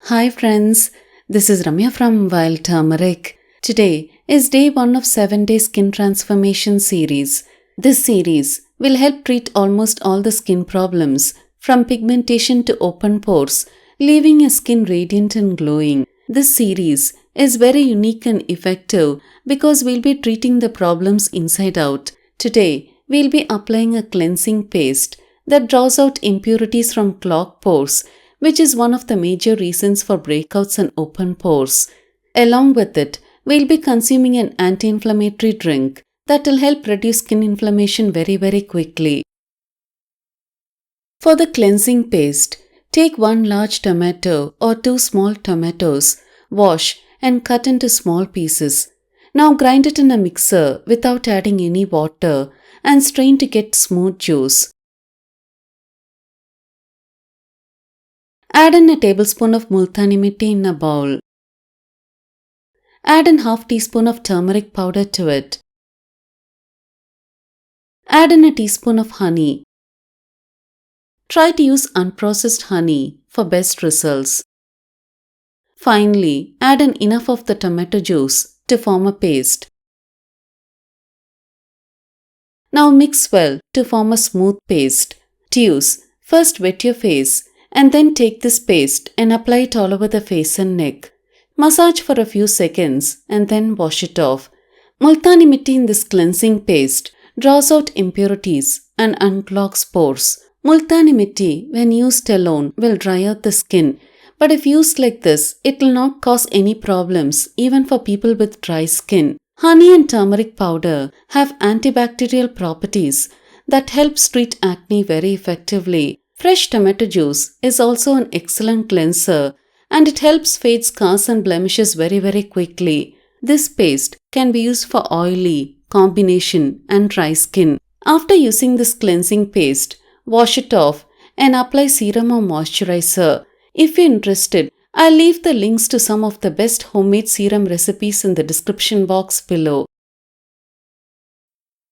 Hi friends, this is Ramya from Wild Turmeric. Today is day 1 of 7-day skin transformation series. This series will help treat almost all the skin problems from pigmentation to open pores, leaving your skin radiant and glowing. This series is very unique and effective because we'll be treating the problems inside out. Today, we'll be applying a cleansing paste that draws out impurities from clogged pores, which is one of the major reasons for breakouts and open pores. Along with it, we'll be consuming an anti-inflammatory drink that will help reduce skin inflammation very quickly. For the cleansing paste, take 1 large tomato or 2 small tomatoes, wash and cut into small pieces. Now grind it in a mixer without adding any water and strain to get smooth juice. Add in a tablespoon of multani mitti in a bowl. Add in half teaspoon of turmeric powder to it. Add in a teaspoon of honey. Try to use unprocessed honey for best results. Finally, add in enough of the tomato juice to form a paste. Now mix well to form a smooth paste. To use, first wet your face and then take this paste and apply it all over the face and neck. Massage for a few seconds and then wash it off. Multani mitti in this cleansing paste draws out impurities and unclogs pores. Multani mitti, when used alone, will dry out the skin, but if used like this, it will not cause any problems even for people with dry skin. Honey and turmeric powder have antibacterial properties that helps treat acne very effectively. Fresh tomato juice is also an excellent cleanser and it helps fade scars and blemishes very quickly. This paste can be used for oily, combination and dry skin. After using this cleansing paste, wash it off and apply serum or moisturizer. If you're interested, I'll leave the links to some of the best homemade serum recipes in the description box below.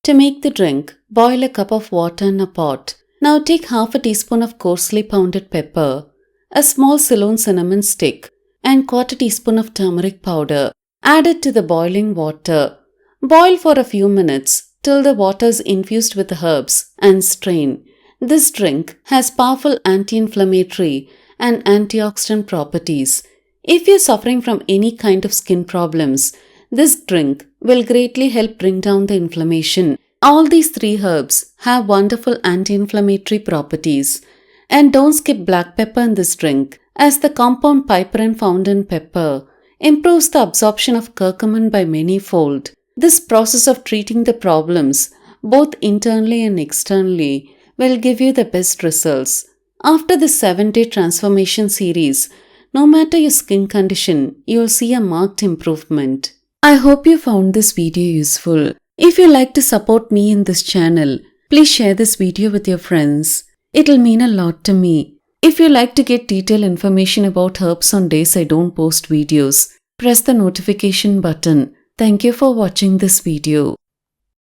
To make the drink, boil a cup of water in a pot. Now take half a teaspoon of coarsely pounded pepper, a small Ceylon cinnamon stick, and 1/4 teaspoon of turmeric powder. Add it to the boiling water. Boil for a few minutes till the water is infused with the herbs and strain. This drink has powerful anti-inflammatory and antioxidant properties. If you're suffering from any kind of skin problems, this drink will greatly help bring down the inflammation. All these 3 herbs have wonderful anti-inflammatory properties. And don't skip black pepper in this drink, as the compound piperine found in pepper improves the absorption of curcumin by many-fold. This process of treating the problems, both internally and externally, will give you the best results. After this 7-day transformation series, no matter your skin condition, you'll see a marked improvement. I hope you found this video useful. If you like to support me in this channel, please share this video with your friends. It'll mean a lot to me. If you like to get detailed information about herbs on days I don't post videos, press the notification button. Thank you for watching this video.